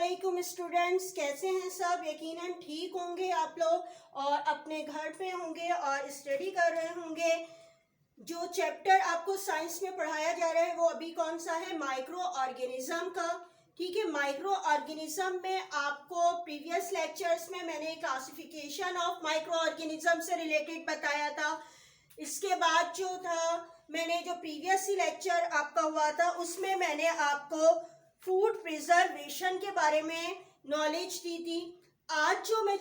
वालेकुम स्टूडेंट्स, कैसे हैं सब। यकीनन ठीक होंगे आप लोग और अपने घर पे होंगे और स्टडी कर रहे होंगे। जो चैप्टर आपको साइंस में पढ़ाया जा रहा है वो अभी कौन सा है, माइक्रो ऑर्गेनिज्म का। ठीक है, माइक्रो ऑर्गेनिज्म में आपको प्रीवियस लेक्चर्स में मैंने क्लासिफिकेशन ऑफ माइक्रो ऑर्गेनिज्म से रिलेटेड बताया था। इसके बाद जो था मैंने जो प्रीवियस लेक्चर आपका हुआ था उसमें मैंने आपको फूड प्रिजर्वेशन के बारे में नॉलेज दी थी। आज जो मैं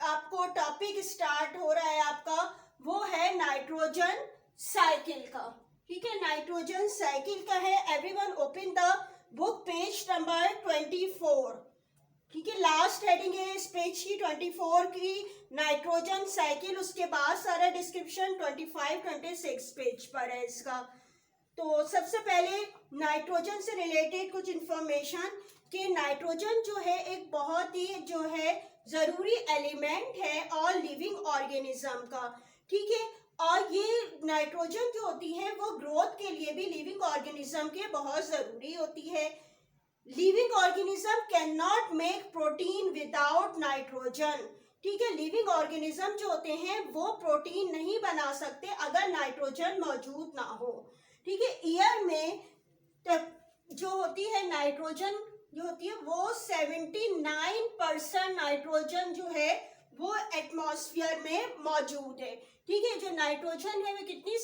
आपको टॉपिक स्टार्ट हो रहा है आपका वो है नाइट्रोजन साइकिल का। ठीक है, नाइट्रोजन साइकिल का है। Everyone open the book page number 24। ठीक है, लास्ट हेडिंग है इस पेज की 24 की, नाइट्रोजन साइकिल। उसके बाद सारा डिस्क्रिप्शन 25-26 पेज पर है इसका। तो सबसे पहले नाइट्रोजन से रिलेटेड कुछ इंफॉर्मेशन कि नाइट्रोजन जो है एक बहुत ही जो है ज़रूरी एलिमेंट है और लिविंग ऑर्गेनिज्म का। ठीक है, और ये नाइट्रोजन जो होती है वो ग्रोथ के लिए भी लिविंग ऑर्गेनिज्म के बहुत ज़रूरी होती है। Living organism can not make protein without nitrogen. ठीक है, लिविंग ऑर्गेनिज्म जो होते हैं वो प्रोटीन नहीं बना सकते अगर नाइट्रोजन मौजूद ना हो। ठीक है, एयर में जो होती है नाइट्रोजन जो होती है वो 79% नाइट्रोजन जो है वो एटमॉस्फेयर में मौजूद है। ठीक है, जो नाइट्रोजन है वो कितनी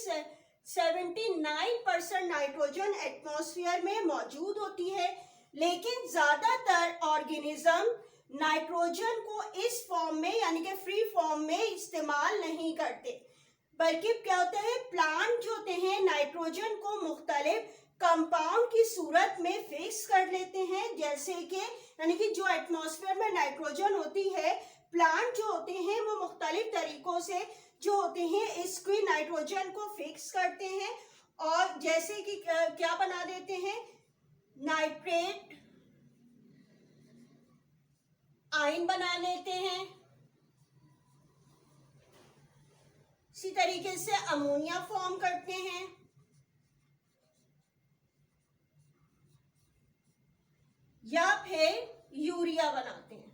79% नाइट्रोजन एटमॉस्फेयर में मौजूद होती है। लेकिन ज्यादातर ऑर्गेनिज्म नाइट्रोजन को इस फॉर्म में यानी कि फ्री फॉर्म में इस्तेमाल नहीं करते, बल्कि क्या होता है प्लांट जो होते हैं नाइट्रोजन को मुख्तलिफ कंपाउंड की सूरत में फिक्स कर लेते हैं। जैसे कि यानी कि जो एटमॉस्फेयर में नाइट्रोजन होती है, प्लांट जो होते हैं वो मुख्तलिफ तरीकों से जो होते हैं इसकी नाइट्रोजन को फिक्स करते हैं और जैसे कि क्या बना देते हैं, नाइट्रेट आयन बना लेते हैं। इसी तरीके से अमोनिया फॉर्म करते हैं या फिर यूरिया बनाते हैं।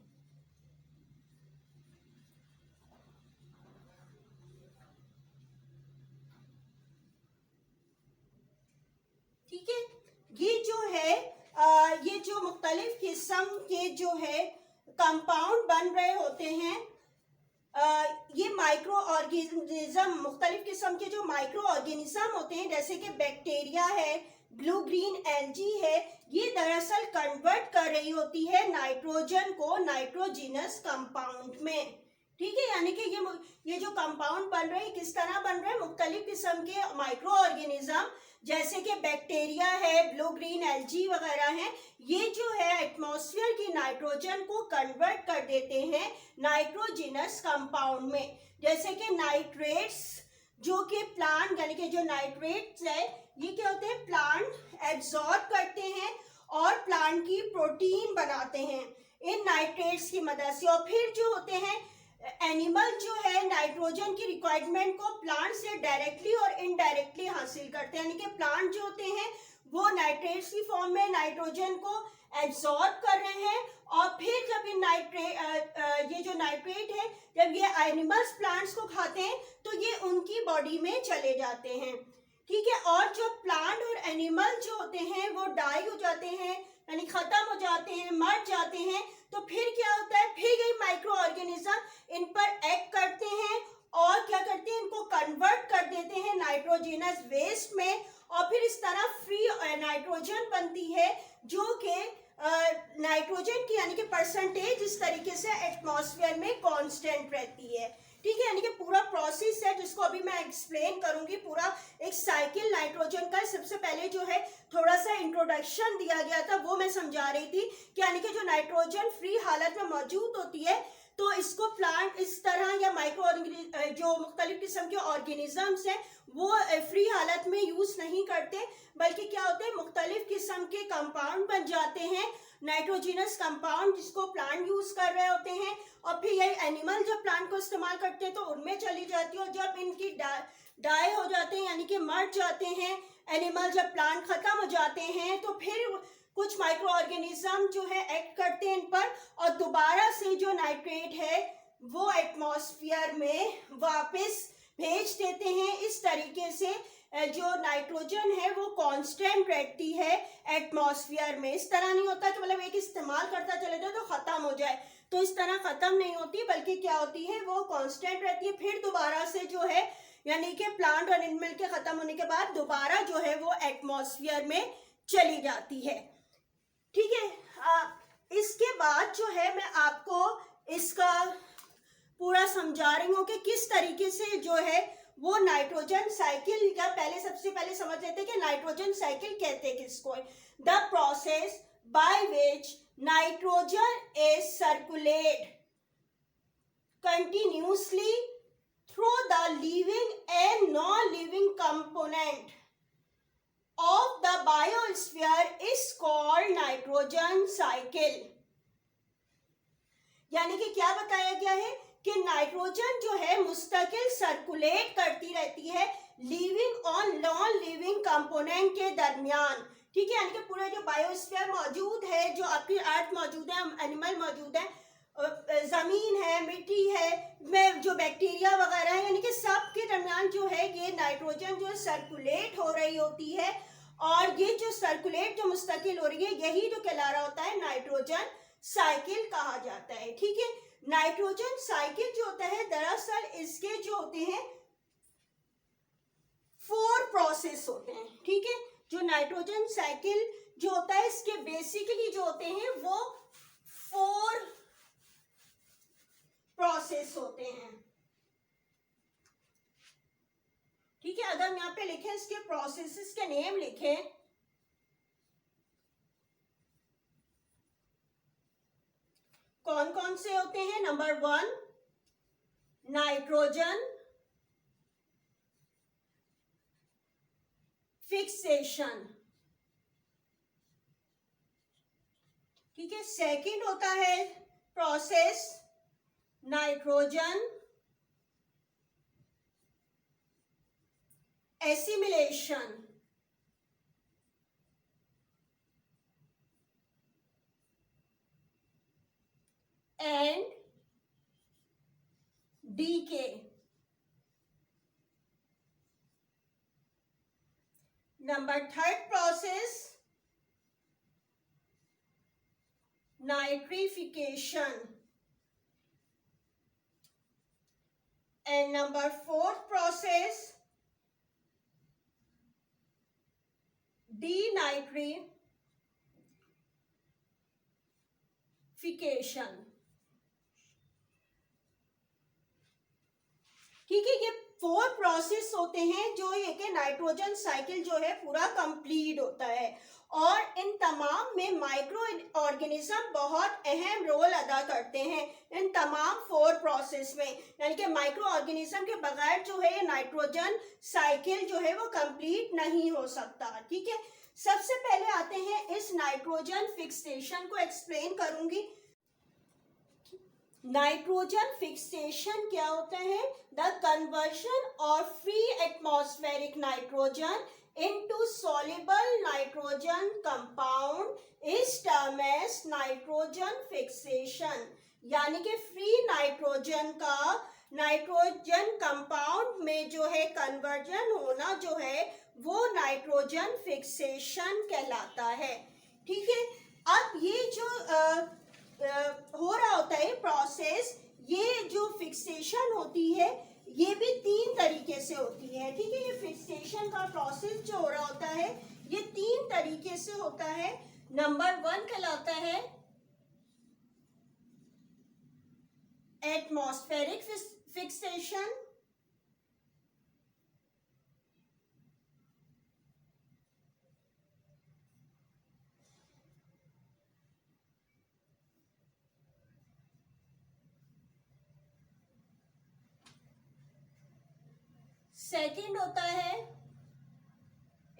ठीक है, ये जो है ये जो मुख्तलिफ किस्म के जो है कंपाउंड बन रहे होते हैं, ये माइक्रो ऑर्गेनिज्म मुख्तलिफ किस्म के जो माइक्रो ऑर्गेनिज्म होते हैं जैसे कि बैक्टीरिया है, ब्लू ग्रीन एल्गी है, ये दरअसल कन्वर्ट कर रही होती है नाइट्रोजन को नाइट्रोजिनस कंपाउंड में। ठीक है, यानी कि ये जो कंपाउंड बन रहे हैं किस तरह बन रहे हैं, मुख्तलिफ किस्म के माइक्रो ऑर्गेनिज्म जैसे कि बैक्टीरिया है, ब्लू ग्रीन एल्गी वगैरह हैं, ये जो है एटमॉस्फेयर की नाइट्रोजन को कन्वर्ट कर देते हैं नाइट्रोजिनस कंपाउंड में। जैसे कि नाइट्रेट्स जो कि प्लांट यानी कि जो नाइट्रेट्स है ये क्या होते हैं, प्लांट एब्जॉर्ब करते हैं और प्लांट की प्रोटीन बनाते हैं इन नाइट्रेट्स की मदद से। और फिर जो होते हैं एनिमल जो है नाइट्रोजन की रिक्वायरमेंट को प्लांट से डायरेक्टली और इनडायरेक्टली हासिल करते हैं, यानी कि प्लांट जो होते हैं वो नाइट्रेट्स की फॉर्म में नाइट्रोजन को एब्जॉर्ब कर रहे हैं और फिर जब ये जो नाइट्रेट है जब ये एनिमल्स प्लांट्स को खाते हैं तो ये उनकी बॉडी में चले जाते हैं। ठीक है, और जो प्लांट और एनिमल जो होते हैं वो डाई हो जाते हैं यानी खत्म हो जाते हैं, मर जाते हैं, तो फिर क्या होता है, फिर ये माइक्रो ऑर्गेनिज्म इन पर एक्ट करते हैं और क्या करते हैं, इनको कन्वर्ट कर देते हैं नाइट्रोजिनस वेस्ट में और फिर इस तरह फ्री नाइट्रोजन बनती है जो कि नाइट्रोजन की यानी कि परसेंटेज इस तरीके से एटमॉस्फेयर में कांस्टेंट रहती है। ठीक है, यानी कि पूरा प्रोसेस है जिसको अभी मैं एक्सप्लेन करूंगी, पूरा एक साइकिल नाइट्रोजन का। सबसे पहले जो है थोड़ा सा इंट्रोडक्शन दिया गया था वो मैं समझा रही थी कि यानी कि जो नाइट्रोजन फ्री हालत में मौजूद होती है तो इसको प्लांट इस तरह या माइक्रो जो मुख्तलिफ किस्म के ऑर्गेनिजम्स हैं वो फ्री हालत में यूज नहीं करते, बल्कि क्या होते हैं मुख्तलिफ किस्म के कंपाउंड बन जाते हैं नाइट्रोजिनस कंपाउंड जिसको प्लांट यूज कर रहे होते हैं और फिर यही एनिमल जब प्लांट को इस्तेमाल करते हैं तो उनमें चली जाती है और जब इनकी डाई हो जाते हैं यानी कि मर जाते हैं एनिमल, जब प्लांट खत्म हो जाते हैं तो फिर कुछ माइक्रो ऑर्गेनिज्म जो है एक्ट करते हैं इन पर और दोबारा से जो नाइट्रेट है वो एटमॉस्फेयर में वापस भेज देते हैं। इस तरीके से जो नाइट्रोजन है वो कांस्टेंट रहती है एटमॉस्फेयर में। इस तरह नहीं होता कि मतलब एक इस्तेमाल करता चले जाए तो खत्म हो जाए, तो इस तरह खत्म नहीं होती, बल्कि क्या होती है वो कांस्टेंट रहती है। फिर दोबारा से जो है यानी कि प्लांट और एनिमल के खत्म होने के बाद दोबारा जो है वो एटमॉस्फेयर में चली जाती है। ठीक है, इसके बाद जो है मैं आपको इसका पूरा समझा रही हूँ कि किस तरीके से जो है वो नाइट्रोजन साइकिल का पहले सबसे पहले समझ लेते हैं कि नाइट्रोजन साइकिल कहते हैं किसको। The process by which nitrogen is circulate continuously through the living and non living component of the biosphere is called nitrogen cycle। यानी कि क्या बताया गया है कि नाइट्रोजन जो है मुस्तकिल सर्कुलेट करती रहती है लिविंग और नॉन लिविंग कंपोनेंट के दरमियान। ठीक है, यानी कि पूरा जो बायोस्फीयर मौजूद है, जो आपकी अर्थ मौजूद है, एनिमल मौजूद है, जमीन है, मिट्टी है, में जो बैक्टीरिया वगैरह है, यानी कि सब के दरमियान जो है ये नाइट्रोजन जो सर्कुलेट हो रही होती है। और ये जो सर्कुलेट जो मुस्तकिल हो रही है यही जो कहला रहा होता है नाइट्रोजन साइकिल कहा जाता है। ठीक है, नाइट्रोजन साइकिल जो होता है दरअसल इसके जो होते हैं 4 प्रोसेस होते हैं। ठीक है, जो नाइट्रोजन साइकिल जो होता है इसके बेसिकली जो होते हैं वो 4 प्रोसेस होते हैं। ठीक है, अगर हम यहाँ पे लिखें इसके प्रोसेसेस के नेम लिखें, कौन कौन से होते हैं। Number 1 nitrogen fixation. ठीक है, सेकंड होता है प्रोसेस नाइट्रोजन एसिमिलेशन। एंड डीके। Number 3rd process nitrification. And number 4th process denitrification. ठीक है, ये 4 प्रोसेस होते हैं जो ये कि नाइट्रोजन साइकिल जो है पूरा कंप्लीट होता है। और इन तमाम में माइक्रो ऑर्गेनिज्म बहुत अहम रोल अदा करते हैं इन तमाम 4 प्रोसेस में। यानी कि माइक्रो ऑर्गेनिज्म के बगैर जो है नाइट्रोजन साइकिल जो है वो कंप्लीट नहीं हो सकता। ठीक है, सबसे पहले आते हैं इस नाइट्रोजन फिक्सेशन को एक्सप्लेन करूंगी। नाइट्रोजन फिक्सेशन क्या होता है। The conversion of free atmospheric nitrogen into soluble nitrogen compound is termed as nitrogen fixation। यानी कि फ्री नाइट्रोजन का नाइट्रोजन कंपाउंड में जो है कन्वर्जन होना जो है वो नाइट्रोजन फिक्सेशन कहलाता है। ठीक है, अब ये जो हो रहा होता है प्रोसेस, ये जो फिक्सेशन होती है ये भी 3 तरीके से होती है। ठीक है, ये फिक्सेशन का प्रोसेस जो हो रहा होता है ये 3 तरीके से होता है। नंबर 1 कहलाता है एटमॉस्फेरिक फिक्सेशन। सेकंड होता है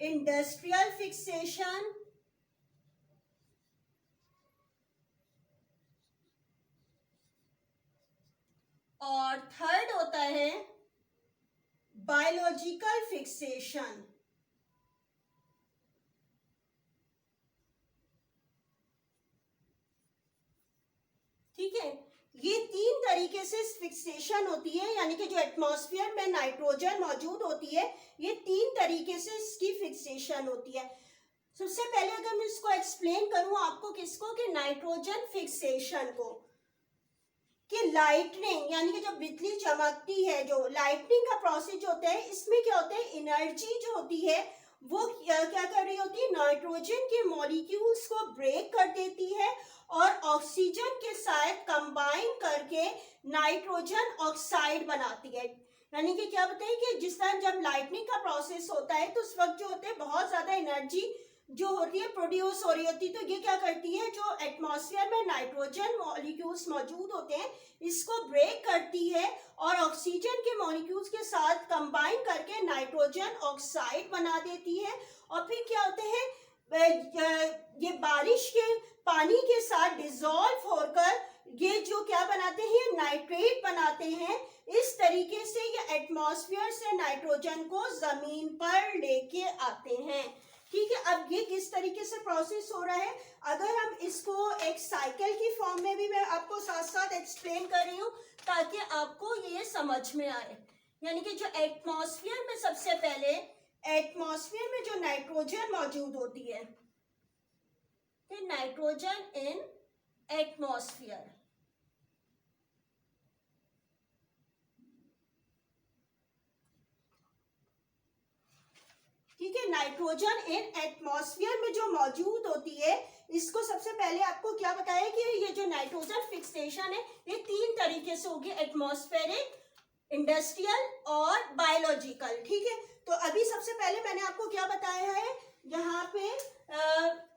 इंडस्ट्रियल फिक्सेशन। और थर्ड होता है बायोलॉजिकल फिक्सेशन। ठीक है, ये 3 तरीके से फिक्सेशन होती है, यानी कि जो एटमॉस्फेयर में नाइट्रोजन मौजूद होती है, ये 3 तरीके से इसकी फिक्सेशन होती है। सबसे पहले अगर मैं इसको एक्सप्लेन करूं आपको, किसको, कि नाइट्रोजन फिक्सेशन को, कि लाइटनिंग यानी कि जब बिजली चमकती है, जो लाइटनिंग का प्रोसेस होता है, इसमें क्या होता है, एनर्जी जो होती है वो क्या कर रही होती है, नाइट्रोजन के मॉलिक्यूल्स को ब्रेक कर देती है और ऑक्सीजन के साथ कंबाइन करके नाइट्रोजन ऑक्साइड बनाती है। यानी कि क्या बताइए कि जिस टाइम जब लाइटनिंग का प्रोसेस होता है तो उस वक्त जो होते हैं बहुत ज्यादा एनर्जी जो होती है प्रोड्यूस हो रही होती है, तो ये क्या करती है, जो एटमॉस्फेयर में नाइट्रोजन मॉलिक्यूल्स मौजूद होते हैं इसको ब्रेक करती है और ऑक्सीजन के मॉलिक्यूल्स के साथ कंबाइन करके नाइट्रोजन ऑक्साइड बना देती है। और फिर क्या होते हैं, ये बारिश के पानी के साथ डिसॉल्व होकर ये जो क्या बनाते हैं, नाइट्रेट बनाते हैं। इस तरीके से ये एटमॉस्फेयर से नाइट्रोजन को जमीन पर लेके आते हैं। ठीक है, अब ये किस तरीके से प्रोसेस हो रहा है, अगर हम इसको एक साइकिल की फॉर्म में भी मैं आपको साथ साथ एक्सप्लेन कर रही हूँ ताकि आपको ये समझ में आए। यानी कि जो एटमॉस्फेयर में सबसे पहले एटमॉस्फेयर में जो नाइट्रोजन मौजूद होती है, नाइट्रोजन इन एटमॉस्फेयर, ठीक है, नाइट्रोजन इन एटमॉस्फेयर में जो मौजूद होती है, इसको सबसे पहले आपको क्या बताया कि ये जो नाइट्रोजन फिक्सेशन है ये 3 तरीके से होगी, एटमॉस्फेरिक, इंडस्ट्रियल और बायोलॉजिकल। ठीक है, तो अभी सबसे पहले मैंने आपको क्या बताया है यहाँ पे,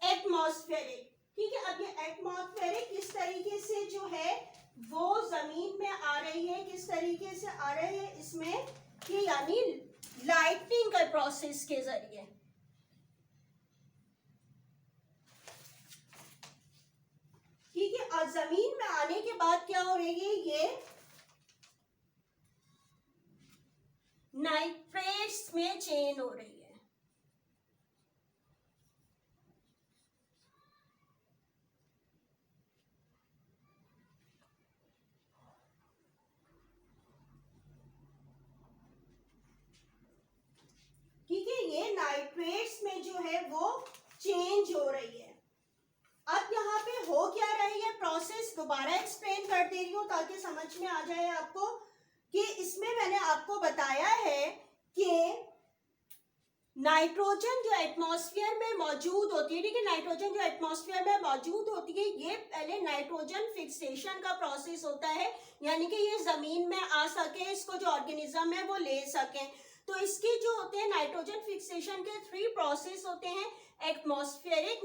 एटमॉस्फेरिक। ठीक है, अब ये एटमॉस्फेरिक किस तरीके से जो है वो जमीन में आ रही है, किस तरीके से आ रहे हैं इसमें, कि यानी लाइटनिंग के प्रोसेस के जरिए। ठीक है, और जमीन में आने के बाद क्या हो रही है, ये नाइट्रेट्स में चेंज हो रही है। ठीक है, ये नाइट्रेट्स में जो है वो चेंज हो रही है। अब यहाँ पे हो क्या रही है प्रोसेस, दोबारा एक्सप्लेन कर दे रही हूँ ताकि समझ में आ जाए आपको, कि इसमें मैंने आपको बताया है कि नाइट्रोजन जो एटमॉस्फेयर में मौजूद होती है, ठीक है, नाइट्रोजन जो एटमॉस्फेयर में मौजूद होती है, ये पहले नाइट्रोजन फिक्सेशन का प्रोसेस होता है, यानी कि ये जमीन में आ सके, इसको जो ऑर्गेनिज्म है वो ले सके। तो इसके जो होते हैं नाइट्रोजन फिक्सेशन के 3 प्रोसेस होते हैं, एटमॉस्फेरिक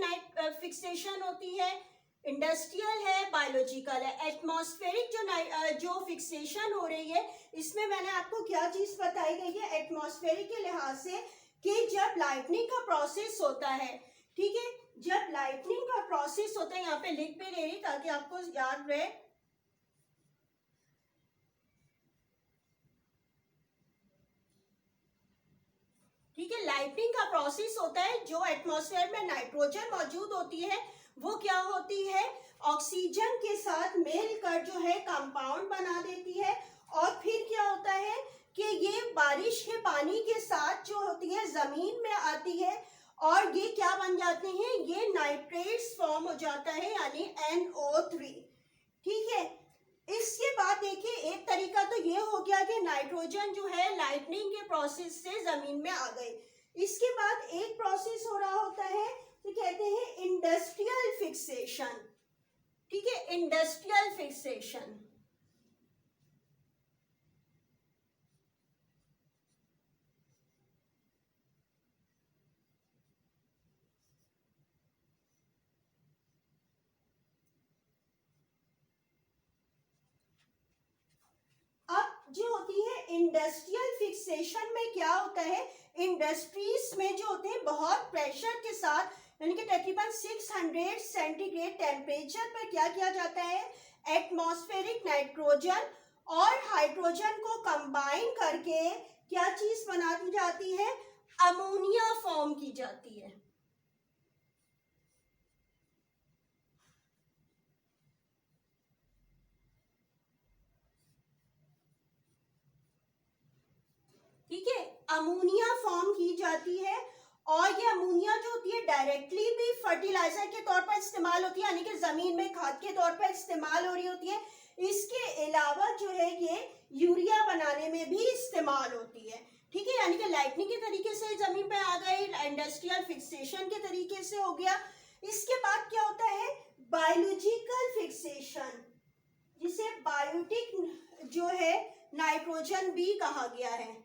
फिक्सेशन होती है, इंडस्ट्रियल है, बायोलॉजिकल है। एटमॉस्फेरिक जो फिक्सेशन हो रही है, इसमें मैंने आपको क्या चीज बताई गई है एटमॉस्फेरिक के लिहाज से, कि जब लाइटनिंग का प्रोसेस होता है, ठीक है, जब लाइटनिंग का प्रोसेस होता है, यहाँ पे लिख भी ले रही ताकि आपको याद रहे, ठीक है, लाइटनिंग का प्रोसेस होता है, जो एटमॉस्फेयर में नाइट्रोजन मौजूद होती है वो क्या होती है, ऑक्सीजन के साथ मिलकर जो है कंपाउंड बना देती है, और फिर क्या होता है कि ये बारिश के पानी के साथ जो होती है जमीन में आती है, और ये क्या बन जाते हैं, ये नाइट्रेट्स फॉर्म हो जाता है, यानी NO3। ठीक है, इसके बाद देखिए एक तरीका तो ये हो गया कि नाइट्रोजन जो है लाइटनिंग के प्रोसेस से जमीन में आ गई। इसके बाद एक प्रोसेस हो रहा होता है तो कहते हैं इंडस्ट्रियल फिक्सेशन। ठीक है, इंडस्ट्रियल फिक्सेशन, जो होती है इंडस्ट्रियल फिक्सेशन में क्या होता है, इंडस्ट्रीज में जो होते हैं बहुत प्रेशर के साथ, यानी कि तकरीबन 600 सेंटीग्रेड टेम्परेचर पर क्या किया जाता है, एटमॉस्फेरिक नाइट्रोजन और हाइड्रोजन को कंबाइन करके क्या चीज बना दी जाती है, अमोनिया फॉर्म की जाती है। ठीक है, अमोनिया फॉर्म की जाती है और ये अमोनिया जो होती है डायरेक्टली भी फर्टिलाइजर के तौर पर इस्तेमाल होती है, यानी कि जमीन में खाद के तौर पर इस्तेमाल हो रही होती है। इसके अलावा जो है ये यूरिया बनाने में भी इस्तेमाल होती है। ठीक है, यानी कि लाइटनिंग के तरीके से जमीन पे आ गई, इंडस्ट्रियल फिक्सेशन के तरीके से हो गया। इसके बाद क्या होता है, बायोलॉजिकल फिक्सेशन, जिसे बायोटिक जो है नाइट्रोजन भी कहा गया है।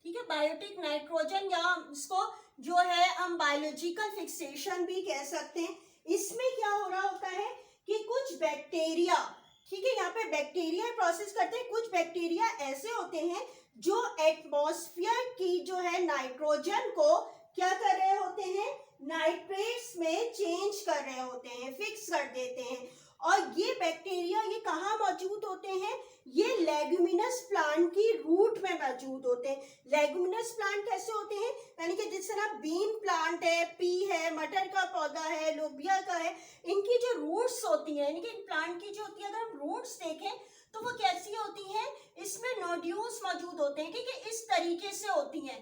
ठीक है, बायोटिक नाइट्रोजन या इसको जो है हम बायोलॉजिकल फिक्सेशन भी कह सकते हैं। इसमें क्या हो रहा होता है कि कुछ बैक्टीरिया, ठीक है, यहाँ पे बैक्टीरिया प्रोसेस करते हैं। कुछ बैक्टीरिया ऐसे होते हैं जो एटमॉस्फेयर की जो है नाइट्रोजन को क्या कर रहे होते हैं, नाइट्रेट्स में चेंज कर रहे होते हैं, फिक्स कर देते हैं। और ये बैक्टीरिया ये कहाँ मौजूद होते हैं, ये लेग्यूमिनस प्लांट की रूट में मौजूद होते हैं। लेग्यूमिनस प्लांट कैसे होते हैं, यानी कि जिस तरह बीन प्लांट है, पी है, मटर का पौधा है, लोबिया का है, इनकी जो रूट्स होती हैं, यानी कि इन प्लांट की जो होती है, अगर हम रूट्स देखें तो वो कैसी होती हैं, इसमें नोड्यूल्स मौजूद होते हैं। ठीक है, इस तरीके से होती हैं।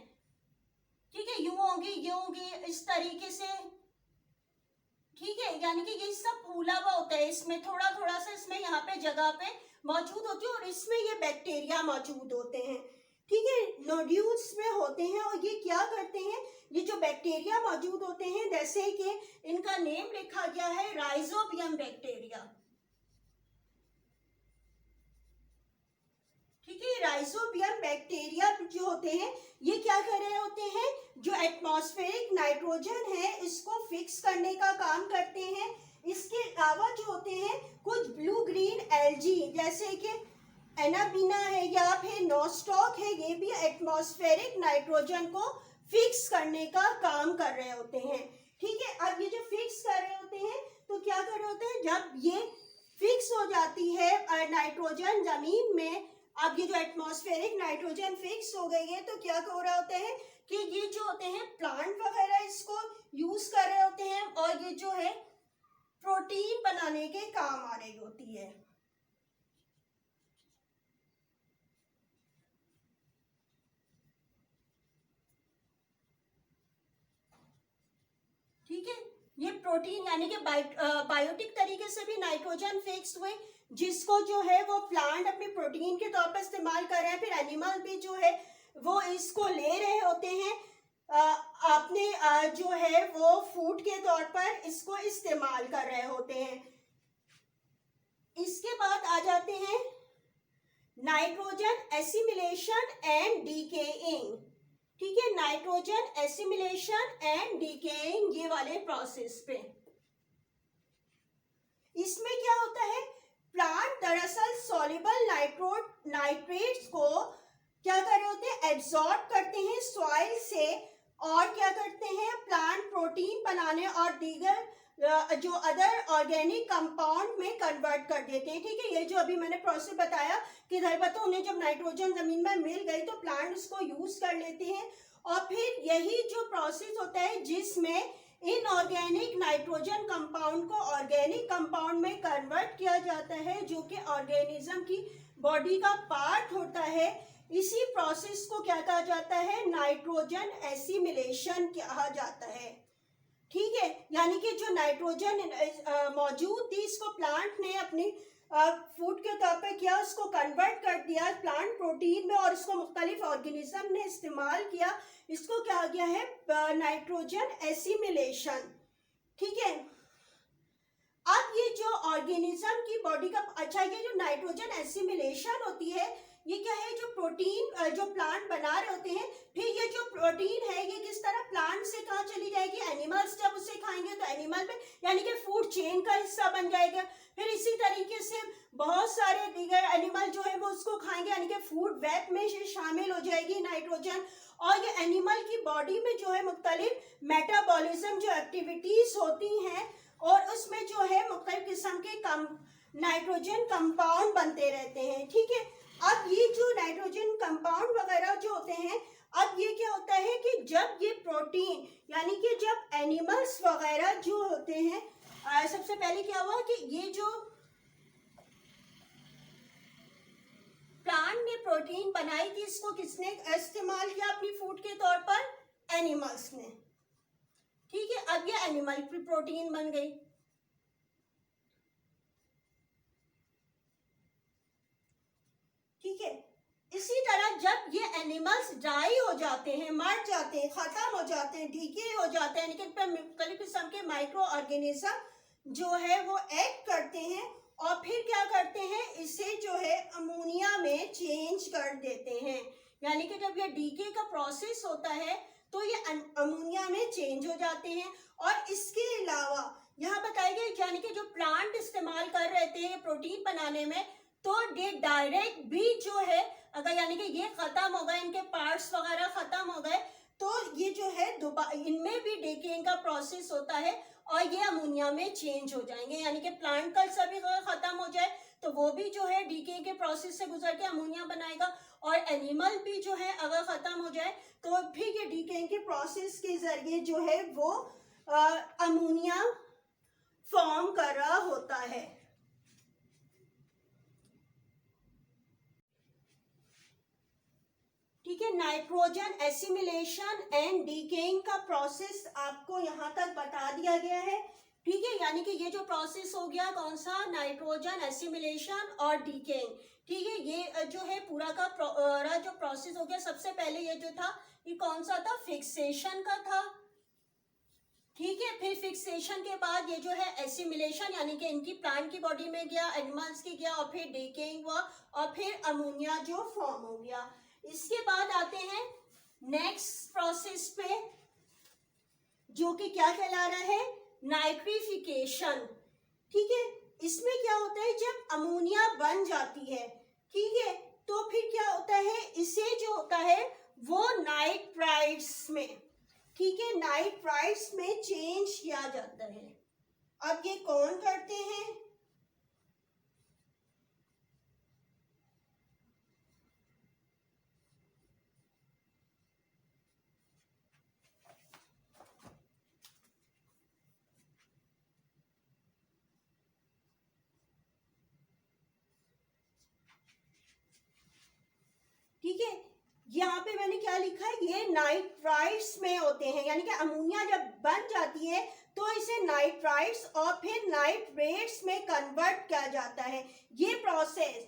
ठीक है, यूं होगी, यूं होगी, इस तरीके से। ठीक है, यानी कि ये सब फूला हुआ होता है, इसमें थोड़ा थोड़ा सा इसमें यहाँ पे जगह पे मौजूद होती है और इसमें ये बैक्टीरिया मौजूद होते हैं। ठीक है, नोड्यूल्स में होते हैं और ये क्या करते हैं, ये जो बैक्टीरिया मौजूद होते हैं, जैसे कि इनका नेम लिखा गया है राइजोबियम बैक्टीरिया। ठीक है, राइजोबियम बैक्टीरिया जो होते हैं ये क्या कर रहे होते हैं, जो एटमॉस्फेरिक नाइट्रोजन है इसको फिक्स करने का काम करते हैं। इसके अलावा जो होते हैं कुछ ब्लू ग्रीन एल्गी, जैसे कि एनाबीना है या फिर नोस्टॉक है, ये भी एटमॉस्फेरिक नाइट्रोजन को फिक्स करने का काम कर रहे होते हैं। ठीक है, अब ये जो फिक्स कर रहे होते हैं तो क्या कर रहे होते हैं, जब ये फिक्स हो जाती है नाइट्रोजन जमीन में, अब ये जो एटमॉस्फेरिक नाइट्रोजन फिक्स हो गई है, तो क्या हो रहा होता है कि ये जो होते हैं प्लांट वगैरह इसको यूज कर रहे होते हैं और ये जो है प्रोटीन बनाने के काम आ रही होती है। ठीक है, ये प्रोटीन यानी कि बायोटिक तरीके से भी नाइट्रोजन फिक्स हुए, जिसको जो है वो प्लांट अपने प्रोटीन के तौर पर इस्तेमाल कर रहे हैं। फिर एनिमल भी जो है वो इसको ले रहे होते हैं अपने जो है वो फूड के तौर पर इसको इस्तेमाल कर रहे होते हैं। इसके बाद आ जाते हैं नाइट्रोजन एसिमिलेशन एंड डीकेइंग। ठीक है, नाइट्रोजन एसिमिलेशन एंड डीकेइंग ये वाले प्रोसेस पे, इसमें क्या होता है, प्लांट दरअसल सॉल्युबल नाइट्रेट्स को क्या कर रहे होते हैं, एब्जॉर्ब करते हैं सॉइल से और क्या करते हैं, प्लांट प्रोटीन बनाने और दीगर जो अदर ऑर्गेनिक कंपाउंड में कन्वर्ट कर देते हैं। ठीक है, ये जो अभी मैंने प्रोसेस बताया कि धरबतों उन्हें जब नाइट्रोजन जमीन में मिल गई तो प्लांट उसको यूज कर लेते हैं और फिर यही जो प्रोसेस होता है जिसमें इनऑर्गेनिक नाइट्रोजन कंपाउंड को ऑर्गेनिक कंपाउंड में कन्वर्ट किया जाता है, जो कि ऑर्गेनिज्म की बॉडी का पार्ट होता है। इसी प्रोसेस को क्या कहा जाता है, नाइट्रोजन एसिमिलेशन कहा जाता है। ठीक है, यानी कि जो नाइट्रोजन मौजूद थी इसको प्लांट ने अपनी फूड के तौर पे किया, उसको कन्वर्ट कर दिया प्लांट प्रोटीन में और इसको मुख्तलिफ ऑर्गेनिज्म ने इस्तेमाल किया। इसको क्या गया है, नाइट्रोजन एसिमिलेशन। ठीक है, अब ये जो ऑर्गेनिज्म की बॉडी का, अच्छा ये जो नाइट्रोजन एसिमिलेशन होती है ये क्या है, जो प्रोटीन जो प्लांट बना रहे होते हैं, फिर ये जो प्रोटीन है ये किस तरह प्लांट से कहाँ चली जाएगी, एनिमल्स जब उसे खाएंगे तो एनिमल में यानी कि फूड चेन का हिस्सा बन जाएगा। फिर इसी तरीके से बहुत सारे दीगर एनिमल जो है वो उसको खाएंगे, यानी कि फूड वेब में शामिल हो जाएगी नाइट्रोजन। और ये एनिमल की बॉडी में जो है मुख्तलिफ मेटाबॉलिज्म जो एक्टिविटीज होती हैं और उसमें जो है मुख्तलिफ किस्म के नाइट्रोजन कंपाउंड बनते रहते हैं। ठीक है, अब ये जो नाइट्रोजन कंपाउंड वगैरह जो होते हैं अब ये क्या होता है कि जब ये प्रोटीन यानी कि जब एनिमल्स वगैरह जो होते हैं, सबसे पहले क्या हुआ कि ये जो प्लांट ने प्रोटीन बनाई थी, इसको किसने इस्तेमाल किया अपनी फूड के तौर पर? एनिमल्स ने। ठीक है, अब ये एनिमल की प्रोटीन बन गई। ठीक है, इसी तरह जब ये एनिमल्स डाई हो जाते हैं, मर जाते हैं, खत्म हो जाते हैं, डीके हो जाते हैं, लेकिन मुख्तलिफ किस्म के माइक्रो ऑर्गेनिज्म जो है वो एक्ट करते हैं और फिर क्या करते हैं, इसे जो है अमोनिया में चेंज कर देते हैं। यानी कि जब ये डीके का प्रोसेस होता है तो ये अमोनिया में चेंज हो जाते हैं। और इसके अलावा यहाँ बताया गया, यानी कि जो प्लांट इस्तेमाल कर रहे थे प्रोटीन बनाने में, तो ये डायरेक्ट भी जो है, अगर यानी कि ये खत्म हो गए, इनके पार्ट्स वगैरह खत्म हो गए, तो ये जो है इनमें भी डेकेइंग का प्रोसेस होता है और ये अमोनिया में चेंज हो जाएंगे। यानी कि प्लांट कल सभी खत्म हो जाए तो वो भी जो है डीके के प्रोसेस से गुजर के अमोनिया बनाएगा, और एनिमल भी जो है अगर खत्म हो जाए तो फिर ये डीके के प्रोसेस के जरिए जो है वो अमोनिया फॉर्म कर रहा होता है। ठीक है, नाइट्रोजन एसिमिलेशन एंड डीकेइंग का प्रोसेस आपको यहाँ तक बता दिया गया है। ठीक है, यानी कि ये जो प्रोसेस हो गया कौन सा, नाइट्रोजन एसिमिलेशन और डीकेइंग। ठीक है, ये जो है पूरा का जो प्रोसेस हो गया, सबसे पहले ये जो था ये कौन सा था, फिक्सेशन का था। ठीक है, फिर फिक्सेशन के बाद ये जो है एसिमिलेशन, यानी कि इनकी प्लांट की बॉडी में गया, एनिमल्स की गया, और फिर डीकेइंग हुआ और फिर अमोनिया जो फॉर्म हो गया। इसके बाद आते हैं नेक्स्ट प्रोसेस पे, जो कि क्या कहला रहा है, नाइट्रिफिकेशन। ठीक है, इसमें क्या होता है, जब अमोनिया बन जाती है, ठीक है, तो फिर क्या होता है, इसे जो होता है वो नाइट्राइट्स में, ठीक है, नाइट्राइट्स में चेंज किया जाता है। अब ये कौन करते हैं, ठीक है, यहाँ पे मैंने क्या लिखा है, ये नाइट्राइट्स में होते हैं, यानी कि अमोनिया जब बन जाती है तो इसे नाइट्राइट्स और फिर नाइट्रेट्स में कन्वर्ट किया जाता है। ये प्रोसेस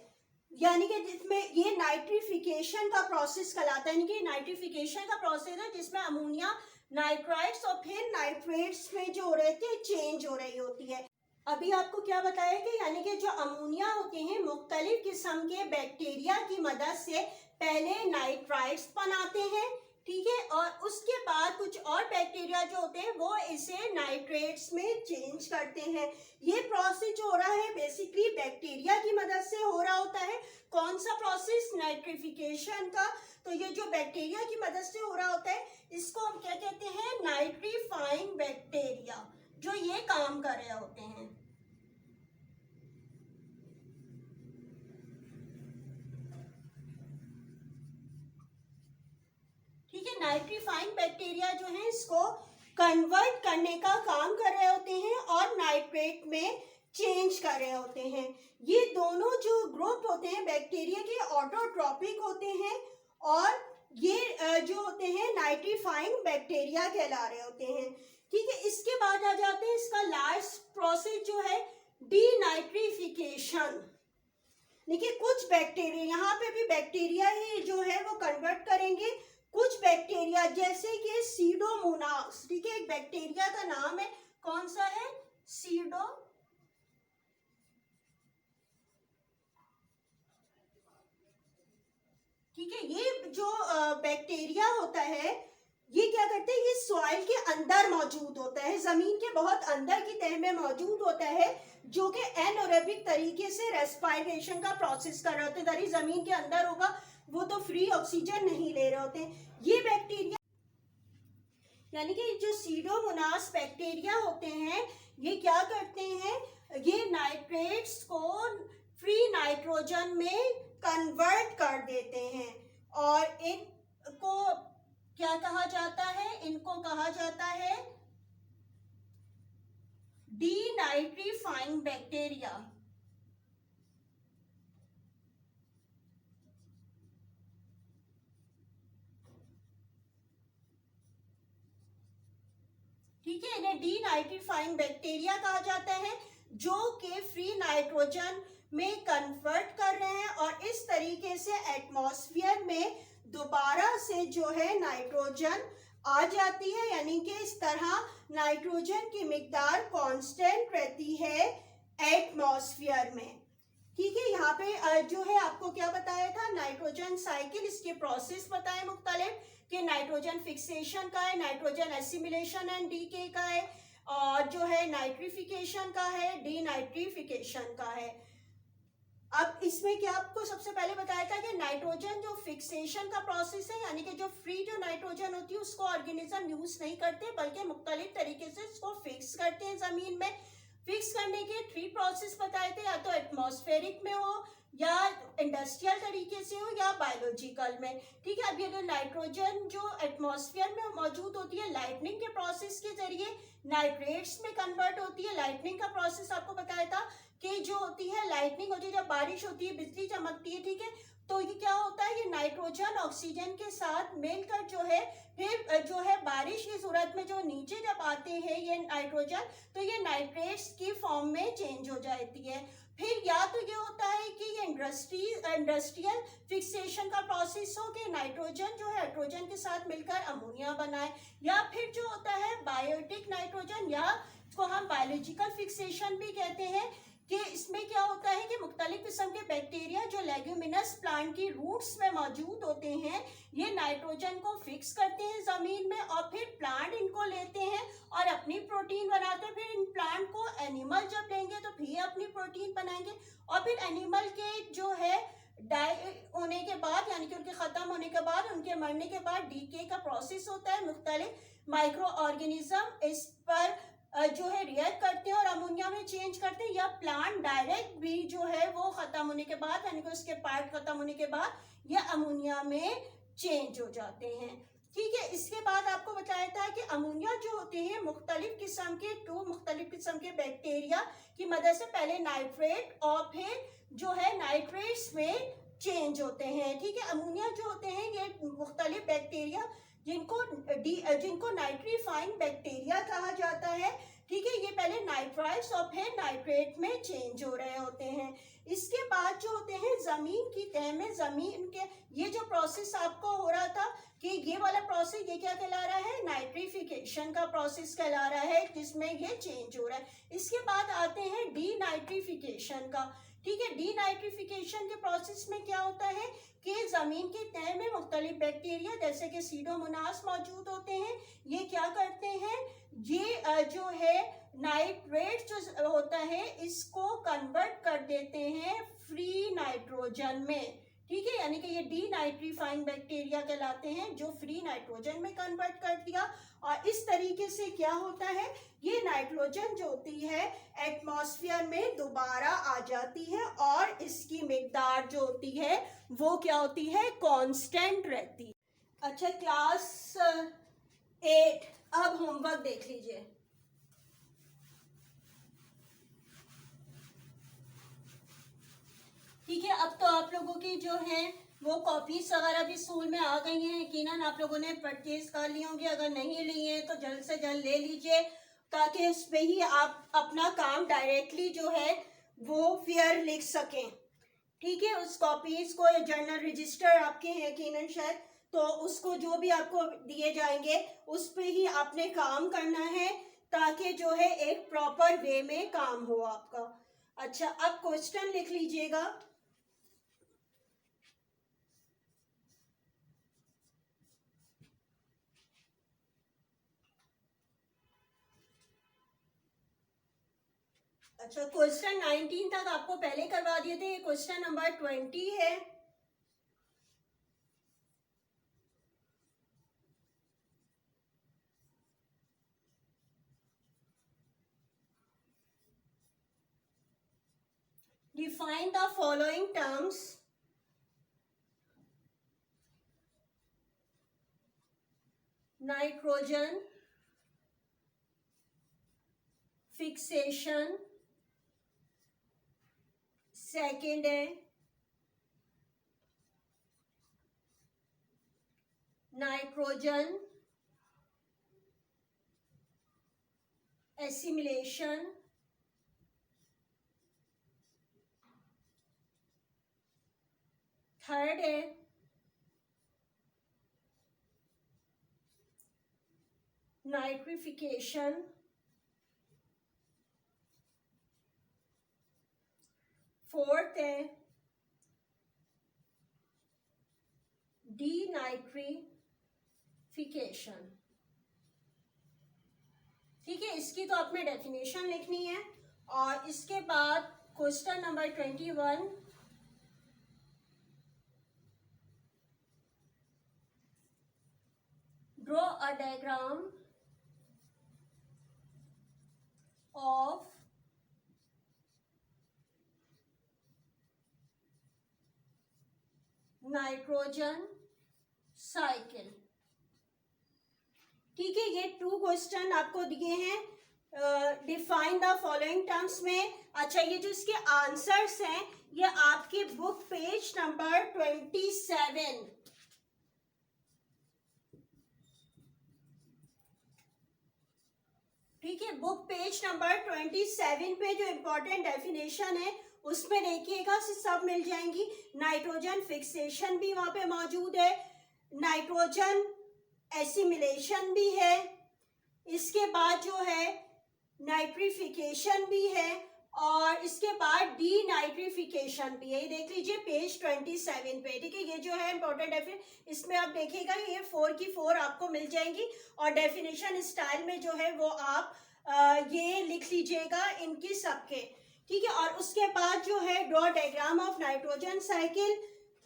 यानी कि जिसमें ये नाइट्रिफिकेशन का प्रोसेस कहलाता है, यानी कि नाइट्रिफिकेशन का प्रोसेस है जिसमें अमोनिया नाइट्राइट्स और फिर नाइट्रेट्स में जो हो रहे थे चेंज हो रही होती है। अभी आपको क्या बताया कि यानी कि जो अमोनिया होते हैं मुख्तलिफ किस्म के बैक्टीरिया की मदद से पहले नाइट्राइट्स बनाते हैं, ठीक है, और उसके बाद कुछ और बैक्टीरिया जो होते हैं वो इसे नाइट्रेट्स में चेंज करते हैं। ये प्रोसेस जो हो रहा है बेसिकली बैक्टीरिया की मदद से हो रहा होता है। कौन सा प्रोसेस, नाइट्रिफिकेशन का। तो ये जो बैक्टीरिया की मदद से हो रहा होता है इसको हम क्या कहते हैं, नाइट्रीफाइंग बैक्टीरिया, जो ये काम कर रहे होते हैं। ठीक है, नाइट्रीफाइंग बैक्टीरिया जो है इसको कन्वर्ट करने का काम कर रहे होते हैं और नाइट्रेट में चेंज कर रहे होते हैं। ये दोनों जो ग्रुप होते हैं बैक्टीरिया के ऑटोट्रॉपिक होते हैं और ये जो होते हैं नाइट्रीफाइंग बैक्टीरिया कहला रहे होते हैं। ठीक है, इसके बाद आ जाते हैं इसका लास्ट प्रोसेस जो है डीनाइट्रिफिकेशन। देखिए कुछ बैक्टीरिया, यहाँ पे भी बैक्टीरिया ही जो है वो कन्वर्ट करेंगे। कुछ बैक्टीरिया जैसे कि सीडोमोनास, ठीक है, एक बैक्टीरिया का नाम है, कौन सा है, सीडो, ठीक है, ये जो बैक्टीरिया होता है ये क्या करते हैं, ये सॉइल के अंदर मौजूद होता है, जमीन के बहुत अंदर की तह में मौजूद होता है, जो कि एनएरोबिक तरीके से रेस्पिरेशन का प्रोसेस कर रहे होते हैं। दरी जमीन के अंदर होगा, वो तो फ्री ऑक्सीजन नहीं ले रहे होते हैं। ये बैक्टीरिया यानी कि जो सीडोमोनास बैक्टीरिया होते हैं ये क्या करते हैं, ये नाइट्रेट्स को फ्री नाइट्रोजन में कन्वर्ट कर देते हैं और इनको क्या कहा जाता है? इनको कहा जाता है डीनाइट्रीफाइंग बैक्टीरिया। ठीक है, इन्हें डीनाइट्रीफाइंग बैक्टीरिया कहा जाता है, जो कि फ्री नाइट्रोजन में कन्वर्ट कर रहे हैं और इस तरीके से एटमॉस्फेयर में दोबारा से जो है नाइट्रोजन आ जाती है, यानी कि इस तरह नाइट्रोजन की मिकदार कांस्टेंट रहती है एटमॉस्फेयर में। ठीक है, यहाँ पे जो है आपको क्या बताया था, नाइट्रोजन साइकिल, इसके प्रोसेस बताए मुख्तलिफ, कि नाइट्रोजन फिक्सेशन का है, नाइट्रोजन एसिमिलेशन एंड डीके का है, और जो है नाइट्रिफिकेशन का है, डीनाइट्रिफिकेशन का है। अब इसमें क्या आपको सबसे पहले बताया था कि नाइट्रोजन जो फिक्सेशन का प्रोसेस है, यानी कि जो फ्री जो नाइट्रोजन होती है उसको ऑर्गेनिज्म यूज नहीं करते, बल्कि मुख्तलिफ तरीके से इसको फिक्स करते हैं जमीन में। फिक्स करने के 3 प्रोसेस बताए थे, या तो एटमॉस्फेरिक में हो, या इंडस्ट्रियल तरीके से हो, या बायोलॉजिकल में। ठीक है, अब ये जो नाइट्रोजन जो एटमॉस्फेयर में मौजूद होती है, लाइटनिंग के प्रोसेस के जरिए नाइट्रेट्स में कन्वर्ट होती है। लाइटनिंग का प्रोसेस आपको बताया था कि जो होती है, लाइटनिंग होती है जब बारिश होती है, बिजली चमकती है, ठीक है, तो ये क्या होता है, ये नाइट्रोजन ऑक्सीजन के साथ मिलकर जो है फिर जो है बारिश की सूरत में जो नीचे जब आते हैं ये नाइट्रोजन, तो ये नाइट्रेट्स की फॉर्म में चेंज हो जाती है। फिर या तो ये होता है कि ये इंडस्ट्रियल फिक्सेशन का प्रोसेस हो कि नाइट्रोजन जो है हाइड्रोजन के साथ मिलकर अमोनिया बनाए, या फिर जो होता है बायोटिक नाइट्रोजन, या इसको हम बायोलॉजिकल फिक्सेशन भी कहते हैं, कि इसमें क्या होता है कि मुख्तलिफ किस्म के बैक्टीरिया जो लेग्यूमिनस प्लांट की रूट्स में मौजूद होते हैं, ये नाइट्रोजन को फिक्स करते हैं जमीन में, और फिर प्लांट इनको लेते हैं और अपनी प्रोटीन बनाते हैं। फिर इन प्लांट को एनिमल जब लेंगे तो फिर अपनी प्रोटीन बनाएंगे, और फिर एनिमल के जो है डाई होने के बाद, यानी कि उनके खत्म होने के बाद, उनके मरने के बाद डीके का प्रोसेस होता है। मुख्तलिफ माइक्रो ऑर्गेनिज्म इस पर जो है रिएक्ट करते हैं और अमोनिया में चेंज करते हैं, या प्लांट डायरेक्ट भी जो है वो खत्म होने के बाद, यानी कि उसके पार्ट खत्म होने के बाद ये अमोनिया में चेंज हो जाते हैं। ठीक है, इसके बाद आपको बताया था कि अमोनिया जो होते हैं मुख्तलिफ किस्म के बैक्टीरिया की मदद से पहले नाइट्रेट और फिर जो है नाइट्रेट्स में चेंज होते हैं। ठीक है, अमोनिया जो होते हैं ये मुख्तलिफ बैक्टीरिया जिनको नाइट्रीफाइंग बैक्टीरिया कहा जाता है। ठीक है, ये पहले नाइट्राइट्स और फिर नाइट्रेट में चेंज हो रहे होते हैं। इसके बाद जो होते हैं जमीन की तह में, जमीन के ये जो प्रोसेस आपको हो रहा था कि ये वाला प्रोसेस, ये क्या कहला रहा है, नाइट्रिफिकेशन का प्रोसेस कहला रहा है, जिसमें ये चेंज हो रहा है। इसके बाद आते हैं डीनाइट्रिफिकेशन का। ठीक है, डीनाइट्रिफिकेशन के प्रोसेस में क्या होता है कि जमीन की तह में मुख्तलिफ बैक्टीरिया जैसे कि सीडोमोनास मौजूद होते हैं। ये क्या करते हैं, ये जो है नाइट्रेट जो होता है इसको कन्वर्ट कर देते हैं फ्री नाइट्रोजन में। ठीक है, यानी कि ये डीनाइट्रीफाइंग बैक्टीरिया कहलाते हैं, जो फ्री नाइट्रोजन में कन्वर्ट कर दिया। और इस तरीके से क्या होता है, ये नाइट्रोजन जो होती है एटमॉस्फेयर में दोबारा आ जाती है, और इसकी मिकदार जो होती है वो क्या होती है, कांस्टेंट रहती है। अच्छा, क्लास 8 अब होमवर्क देख लीजिए। ठीक है, अब तो आप लोगों की जो है वो कॉपीज वगैरह भी स्कूल में आ गई हैं, यकीनन आप लोगों ने परचेज कर ली होंगी। अगर नहीं ली हैं तो जल्द से जल्द ले लीजिए, ताकि इस पे ही आप अपना काम डायरेक्टली जो है वो फिर लिख सकें। ठीक है, उस कॉपीज को, जर्नल रजिस्टर आपके हैं यकीनन शायद, तो उसको जो भी आपको दिए जाएंगे उस पे ही आपने काम करना है, ताकि जो है एक प्रॉपर वे में काम हो आपका। अच्छा, अब क्वेश्चन लिख लीजिएगा। अच्छा, क्वेश्चन 19 तक आपको पहले करवा दिए थे, ये क्वेश्चन नंबर 20 है। Define the following terms. Nitrogen fixation, second है नाइट्रोजन एसिमिलेशन, थर्ड है नाइट्रिफिकेशन, फोर्थ है डीनाइट्रिफिकेशन। ठीक है, इसकी तो आपने डेफिनेशन लिखनी है। और इसके बाद question number 21, draw a diagram of nitrogen cycle. ठीक है, ये 2 क्वेश्चन आपको दिए हैं। डिफाइन द फॉलोइंग टर्म्स में। अच्छा, ये जो इसके आंसर्स हैं ये आपके बुक पेज नंबर 27, ठीक है, बुक पेज नंबर 27 पे जो इम्पोर्टेंट डेफिनेशन है उसमें देखिएगा सब मिल जाएंगी। नाइट्रोजन फिक्सेशन भी वहां पे मौजूद है, नाइट्रोजन एसिमिलेशन भी है, इसके बाद जो है नाइट्रिफिकेशन भी है, और इसके बाद डीनाइट्रिफिकेशन भी है। ये देख लीजिए पेज 27 पे। ठीक है, ये जो है इंपॉर्टेंट है, इसमें आप देखिएगा ये 4 की 4 आपको मिल जाएंगी। और डेफिनेशन स्टाइल में जो है वो आप ये लिख लीजिएगा इनकी सबके। ठीक है, और उसके बाद जो है draw diagram of nitrogen cycle,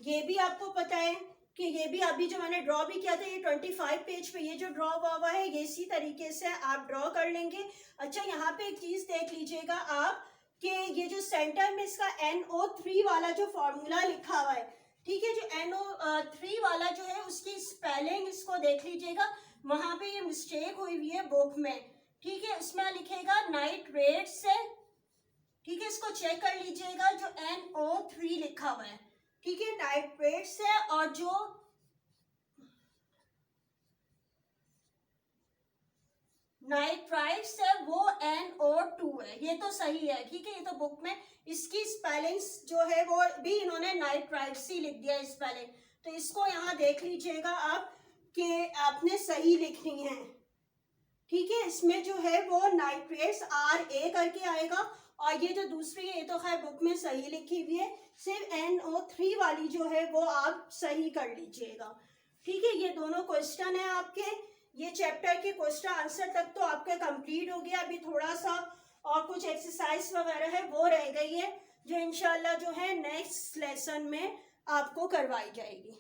ये भी आपको पता है कि ये भी अभी जो मैंने ड्रॉ भी किया था, ये 25 पेज पे ये जो ड्रॉ हुआ है ये इसी तरीके से आप ड्रॉ कर लेंगे। अच्छा, यहाँ पे एक चीज देख लीजिएगा आप कि ये जो सेंटर में इसका NO3 वाला जो फॉर्मूला लिखा हुआ है, ठीक है, जो NO3 वाला जो है उसकी स्पेलिंग इसको देख लीजिएगा, वहां पे ये मिस्टेक हुई हुई है बुक में। ठीक है, उसमें लिखेगा नाइट्रेट से। ठीक है, इसको चेक कर लीजिएगा जो NO3 लिखा हुआ है, ठीक है, नाइट्रेट से, और जो नाइट्राइट्स है वो NO2 है। ये तो सही है, ठीक है, ये तो बुक में इसकी स्पेलिंग्स जो है वो भी इन्होंने नाइट्राइट्स ही लिख दिया स्पेलिंग। तो इसको यहाँ देख लीजिएगा आप कि आपने सही लिखनी है। ठीक है, इसमें जो है वो नाइट्रेट्स RA करके आएगा, और ये जो दूसरी है ये तो खैर बुक में सही लिखी हुई है, सिर्फ NO3 वाली जो है वो आप सही कर लीजिएगा। ठीक है, ये दोनों क्वेश्चन है आपके, ये चैप्टर के क्वेश्चन आंसर तक तो आपका कंप्लीट हो गया। अभी थोड़ा सा और कुछ एक्सरसाइज वगैरह है वो रह गई है, जो इंशाल्लाह जो है नेक्स्ट लेसन में आपको करवाई जाएगी।